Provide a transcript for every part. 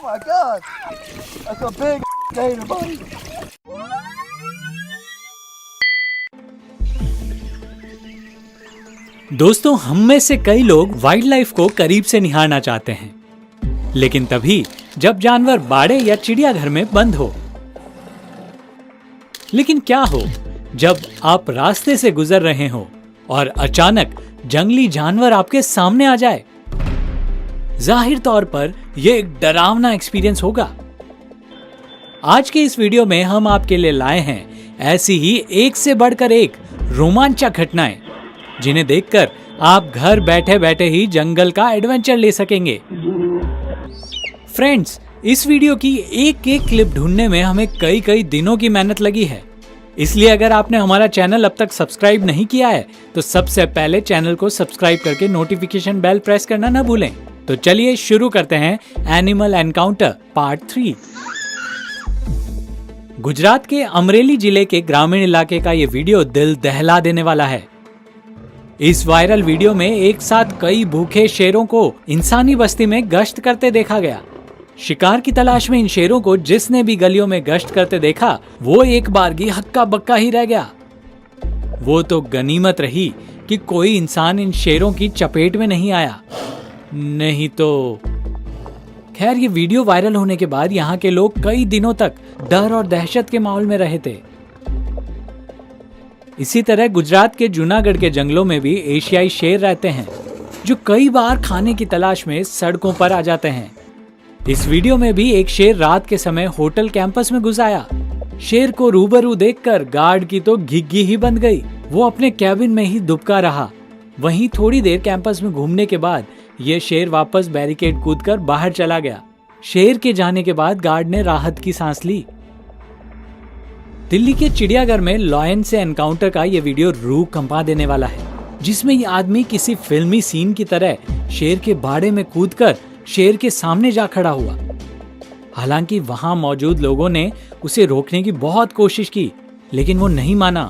my God! That's a big gator, buddy. दोस्तों, हम में से कई लोग वाइल्ड लाइफ को करीब से निहारना चाहते हैं, लेकिन तभी जब जानवर बाड़े या चिड़ियाघर में बंद हो। लेकिन क्या हो जब आप रास्ते से गुजर रहे हो और अचानक जंगली जानवर आपके सामने आ जाए? जाहिर तौर पर यह एक डरावना एक्सपीरियंस होगा। आज के इस वीडियो में हम आपके लिए लाए हैं ऐसी ही एक से बढ़कर एक रोमांचक घटनाएं, जिन्हें देखकर आप घर बैठे बैठे ही जंगल का एडवेंचर ले सकेंगे। फ्रेंड्स, इस वीडियो की एक एक क्लिप ढूंढने में हमें कई दिनों की मेहनत लगी है। इसलिए अगर आपने हमारा चैनल अब तक सब्सक्राइब नहीं किया है तो सबसे पहले चैनल को सब्सक्राइब करके नोटिफिकेशन बेल प्रेस करना न भूलें। तो चलिए शुरू करते हैं एनिमल एनकाउंटर पार्ट 3। गुजरात के अमरेली जिले के ग्रामीण इलाके का ये वीडियो दिल दहला देने वाला है। इस वायरल वीडियो में एक साथ कई भूखे शेरों को इंसानी बस्ती में गश्त करते देखा गया। शिकार की तलाश में इन शेरों को जिसने भी गलियों में गश्त करते देखा, वो एक बारगी हक्का बक्का ही रह गया। वो तो गनीमत रही कि कोई इंसान इन शेरों की चपेट में नहीं आया, नहीं तो। खैर, ये वीडियो वायरल होने के बाद यहाँ के लोग कई दिनों तक डर और दहशत के माहौल में रहे थे। इसी तरह गुजरात के जूनागढ़ के जंगलों में भी एशियाई शेर रहते हैं, जो कई बार खाने की तलाश में सड़कों पर आ जाते हैं। इस वीडियो में भी एक शेर रात के समय होटल कैंपस में घुस आया। शेर को रूबरू देखकर गार्ड की तो घिग्गी ही बंद गई। वो अपने कैबिन में ही दुबका रहा। वहीं थोड़ी देर कैंपस में घूमने के बाद ये शेर वापस बैरिकेड कूदकर बाहर चला गया। शेर के जाने के बाद गार्ड ने राहत की सांस ली। दिल्ली के चिड़ियाघर में लॉयन से एनकाउंटर का ये वीडियो रूह कंपा देने वाला है, जिसमें ये आदमी किसी फिल्मी सीन की तरह शेर के बाड़े में कूदकर शेर के सामने जा खड़ा हुआ। हालांकि वहां मौजूद लोगों ने उसे रोकने की बहुत कोशिश की, लेकिन वो नहीं माना।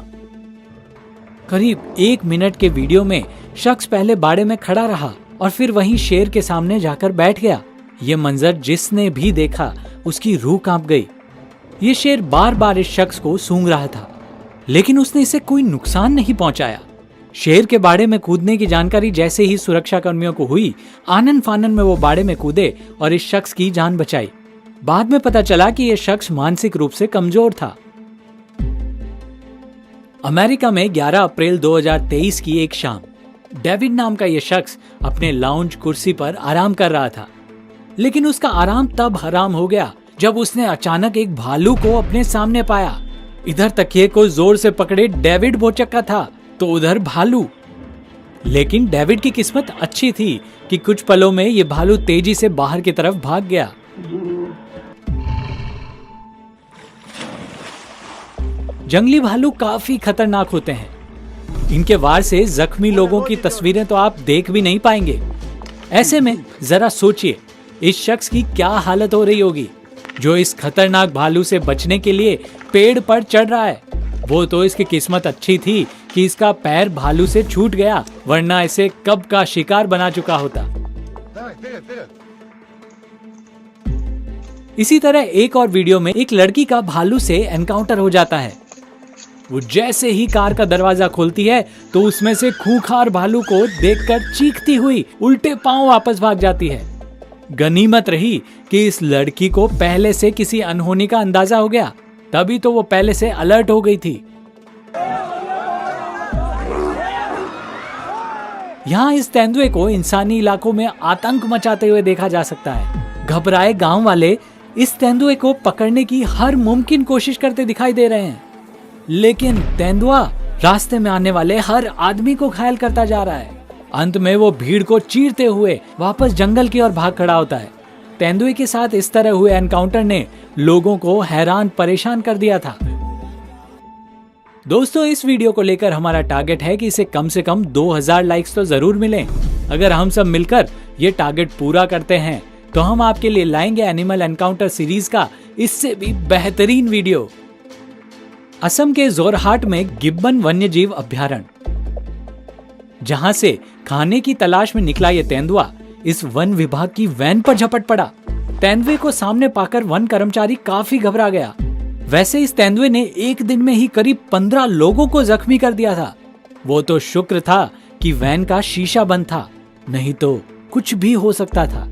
करीब 1 मिनट के वीडियो में शख्स पहले बाड़े में खड़ा रहा और फिर वहीं शेर के सामने जाकर बैठ गया। ये मंजर जिसने भी देखा उसकी रूह कांप गई। ये शेर बार बार इस शख्स को सूंघ रहा था, लेकिन उसने इसे कोई नुकसान नहीं पहुंचाया। शेर के बाड़े में कूदने की जानकारी जैसे ही सुरक्षा कर्मियों को हुई, आनन फानन में वो बाड़े में कूदे और इस शख्स की जान बचाई। बाद में पता चला कि यह शख्स मानसिक रूप से कमजोर था। अमेरिका में 11 अप्रैल 2023 की एक शाम डेविड नाम का यह शख्स अपने लाउंज कुर्सी पर आराम कर रहा था, लेकिन उसका आराम तब हराम हो गया जब उसने अचानक एक भालू को अपने सामने पाया। इधर तकिए को जोर से पकड़े डेविड भौचक्का था, तो उधर भालू। लेकिन डेविड की किस्मत अच्छी थी कि कुछ पलों में यह भालू तेजी से बाहर की तरफ भाग गया। जंगली भालू काफी खतरनाक होते हैं। इनके वार से जख्मी लोगों की तस्वीरें तो आप देख भी नहीं पाएंगे। ऐसे में जरा सोचिए इस शख्स की क्या हालत हो रही होगी, जो इस खतरनाक भालू से बचने के लिए पेड़ पर चढ़ रहा है। वो तो इसकी किस्मत अच्छी थी कि इसका पैर भालू से छूट गया, वरना इसे कब का शिकार बना चुका होता। इसी तरह एक और वीडियो में एक लड़की का भालू से एनकाउंटर हो जाता है। वो जैसे ही कार का दरवाजा खोलती है तो उसमें से खूंखार भालू को देखकर चीखती हुई उल्टे पांव वापस भाग जाती है। गनीमत रही कि इस लड़की को पहले से किसी अनहोनी का अंदाजा हो गया, तभी तो वो पहले से अलर्ट हो गई थी। यहाँ इस तेंदुए को इंसानी इलाकों में आतंक मचाते हुए देखा जा सकता है। घबराए गांव वाले इस तेंदुए को पकड़ने की हर मुमकिन कोशिश करते दिखाई दे रहे हैं, लेकिन तेंदुआ रास्ते में आने वाले हर आदमी को घायल करता जा रहा है। अंत में वो भीड़ को चीरते हुए वापस जंगल की ओर भाग खड़ा होता है। तेंदुए के साथ इस तरह हुए एनकाउंटर ने लोगों को हैरान परेशान कर दिया था। दोस्तों, इस वीडियो को लेकर हमारा टारगेट है कि इसे कम से कम 2000 लाइक्स तो जरूर मिलें। अगर हम सब मिलकर ये टारगेट पूरा करते हैं तो हम आपके लिए लाएंगे एनिमल एनकाउंटर सीरीज का इससे भी बेहतरीन वीडियो। असम के जोरहाट में गिब्बन वन्यजीव अभ्यारण्य, जहां से खाने की तलाश में निकला ये तेंदुआ इस वन विभाग की वैन पर झपट पड़ा। तेंदुए को सामने पाकर वन कर्मचारी काफी घबरा गया। वैसे इस तेंदुए ने एक दिन में ही करीब 15 लोगों को जख्मी कर दिया था। वो तो शुक्र था कि वैन का शीशा बंद था, नहीं तो कुछ भी हो सकता था।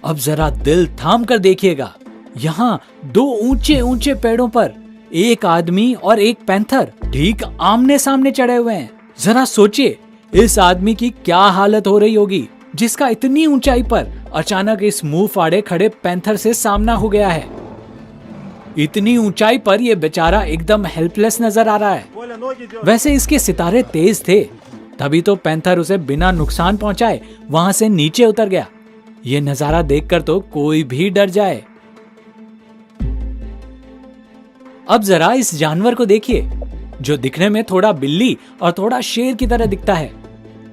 अब जरा दिल थाम कर देखिएगा, यहाँ 2 ऊंचे ऊंचे पेड़ों पर एक आदमी और एक पैंथर ठीक आमने सामने चढ़े हुए हैं। जरा सोचिए इस आदमी की क्या हालत हो रही होगी, जिसका इतनी ऊंचाई पर अचानक इस मुंह फाड़े खड़े पैंथर से सामना हो गया है। इतनी ऊंचाई पर यह बेचारा एकदम हेल्पलेस नजर आ रहा है। वैसे इसके सितारे तेज थे, तभी तो पैंथर उसे बिना नुकसान पहुंचाए वहां से नीचे उतर गया। ये नजारा देखकर तो कोई भी डर जाए। अब जरा इस जानवर को देखिए, जो दिखने में थोड़ा बिल्ली और थोड़ा शेर की तरह दिखता है।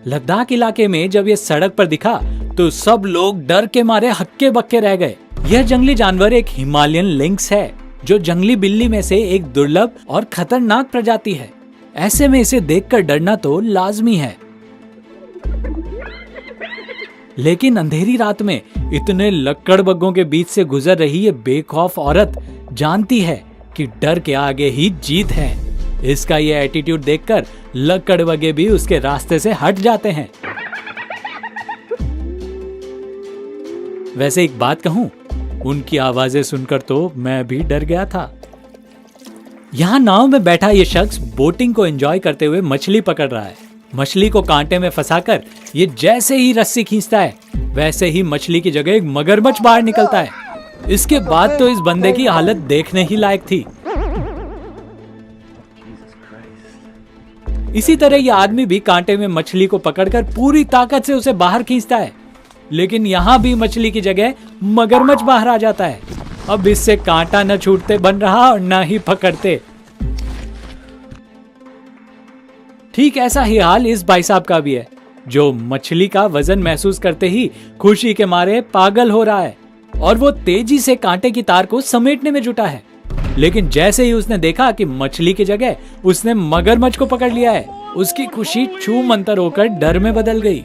लद्दाख इलाके में जब ये सड़क पर दिखा तो सब लोग डर के मारे हक्के बक्के रह गए। यह जंगली जानवर एक हिमालयन लिंक्स है, जो जंगली बिल्ली में से एक दुर्लभ और खतरनाक प्रजाति है। ऐसे में इसे देखकर डरना तो लाजमी है। लेकिन अंधेरी रात में इतने लक्कड़बग्गों के बीच से गुजर रही ये बेखौफ औरत जानती है कि डर के आगे ही जीत है। इसका ये एटीट्यूड देखकर लक्कड़बग्गे भी उसके रास्ते से हट जाते हैं। वैसे एक बात कहूं, उनकी आवाजें सुनकर तो मैं भी डर गया था। यहाँ नाव में बैठा ये शख्स बोटिंग को एंजॉय करते हुए मछली पकड़ रहा है। मछली को कांटे में फंसाकर ये जैसे ही रस्सी खींचता है, वैसे ही मछली की जगह एक मगरमच्छ बाहर निकलता है। इसके बाद तो इस बंदे की हालत देखने ही लायक थी। इसी तरह यह आदमी भी कांटे में मछली को पकड़कर पूरी ताकत से उसे बाहर खींचता है, लेकिन यहां भी मछली की जगह मगरमच्छ बाहर आ जाता है। अब इससे कांटा न छूटते बन रहा और न ही पकड़ते। ठीक ऐसा ही हाल इस भाई साहब का भी है, जो मछली का वजन महसूस करते ही खुशी के मारे पागल हो रहा है और वो तेजी से कांटे की तार को समेटने में जुटा है। लेकिन जैसे ही उसने देखा कि मछली की जगह उसने मगरमच्छ को पकड़ लिया है, उसकी खुशी छू मंतर होकर डर में बदल गई।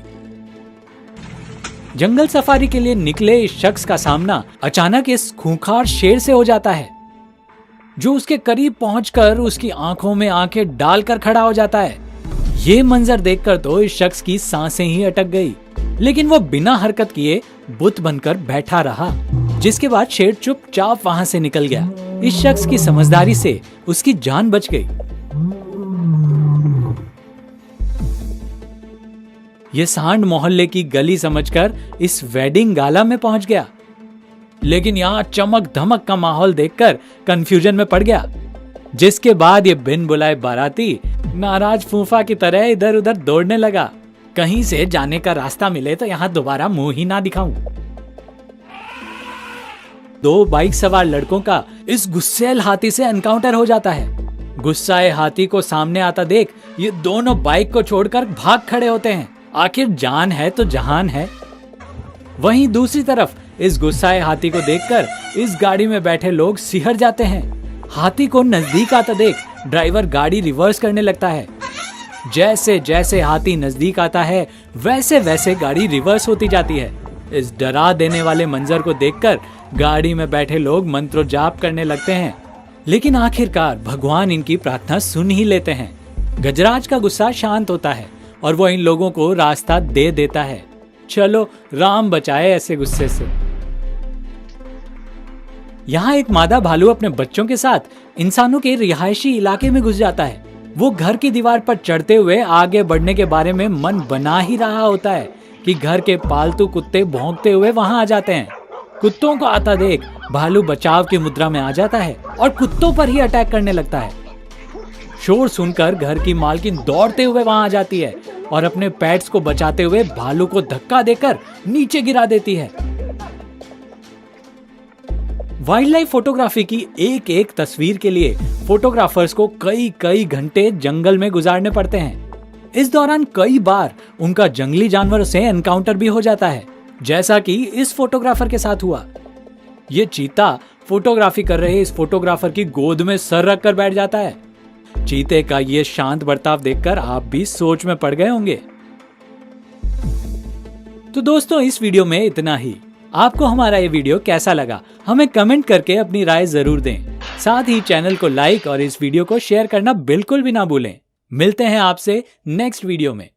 जंगल सफारी के लिए निकले इस शख्स का सामना अचानक इस खूंखार शेर से हो जाता है, जो उसके करीब पहुंचकर उसकी आंखों में आंखें डालकर खड़ा हो जाता है। ये मंजर देखकर तो इस शख्स की सांसें ही अटक गई, लेकिन वो बिना हरकत किए बुत बनकर बैठा रहा। जिसके बाद शेर चुपचाप वहां से निकल गया। इस शख्स की समझदारी से उसकी जान बच गई। ये सांड मोहल्ले की गली समझकर इस वेडिंग गाला में पहुंच गया, लेकिन यहाँ चमक धमक का माहौल देखकर कंफ्यूजन में पड़ गया। जिसके बाद ये बिन बुलाए बाराती नाराज फूफा की तरह इधर उधर दौड़ने लगा। कहीं से जाने का रास्ता मिले तो यहाँ दोबारा मुंह ही ना दिखाऊं। 2 बाइक सवार लड़कों का इस गुस्सैल हाथी से एनकाउंटर हो जाता है। गुस्साए हाथी को सामने आता देख ये दोनों बाइक को छोड़कर भाग खड़े होते हैं। आखिर जान है तो जहान है। वहीं दूसरी तरफ इस गुस्साए हाथी को देखकर इस गाड़ी में बैठे लोग सिहर जाते हैं। हाथी को नजदीक आता देख ड्राइवर गाड़ी रिवर्स करने लगता है। जैसे जैसे हाथी नजदीक आता है, वैसे वैसे गाड़ी रिवर्स होती जाती है। इस डरा देने वाले मंजर को देखकर गाड़ी में बैठे लोग मंत्रोजाप करने लगते हैं, लेकिन आखिरकार भगवान इनकी प्रार्थना सुन ही लेते हैं। गजराज का गुस्सा शांत होता है और वो इन लोगों को रास्ता दे देता है। चलो राम बचाए ऐसे गुस्से से। यहाँ एक मादा भालू अपने बच्चों के साथ इंसानों के रिहायशी इलाके में घुस जाता है। वो घर की दीवार पर चढ़ते हुए आगे बढ़ने के बारे में मन बना ही रहा होता है कि घर के पालतू कुत्ते भौंकते हुए वहां आ जाते हैं। कुत्तों को आता देख भालू बचाव की मुद्रा में आ जाता है और कुत्तों पर ही अटैक करने लगता है। शोर सुनकर घर की मालकिन दौड़ते हुए वहां आ जाती है और अपने पेट्स को बचाते हुए भालू को धक्का देकर नीचे गिरा देती है। वाइल्ड लाइफ फोटोग्राफी की एक एक तस्वीर के लिए फोटोग्राफर्स को कई कई घंटे जंगल में गुजारने पड़ते हैं। इस दौरान कई बार उनका जंगली जानवरों से एनकाउंटर भी हो जाता है, जैसा कि इस फोटोग्राफर के साथ हुआ। ये चीता फोटोग्राफी कर रहे इस फोटोग्राफर की गोद में सर रखकर बैठ जाता है। चीते का ये शांत बर्ताव देखकर आप भी सोच में पड़ गए होंगे। तो दोस्तों इस वीडियो में इतना ही। आपको हमारा ये वीडियो कैसा लगा हमें कमेंट करके अपनी राय जरूर दें। साथ ही चैनल को लाइक और इस वीडियो को शेयर करना बिल्कुल भी ना भूलें। मिलते हैं आपसे नेक्स्ट वीडियो में।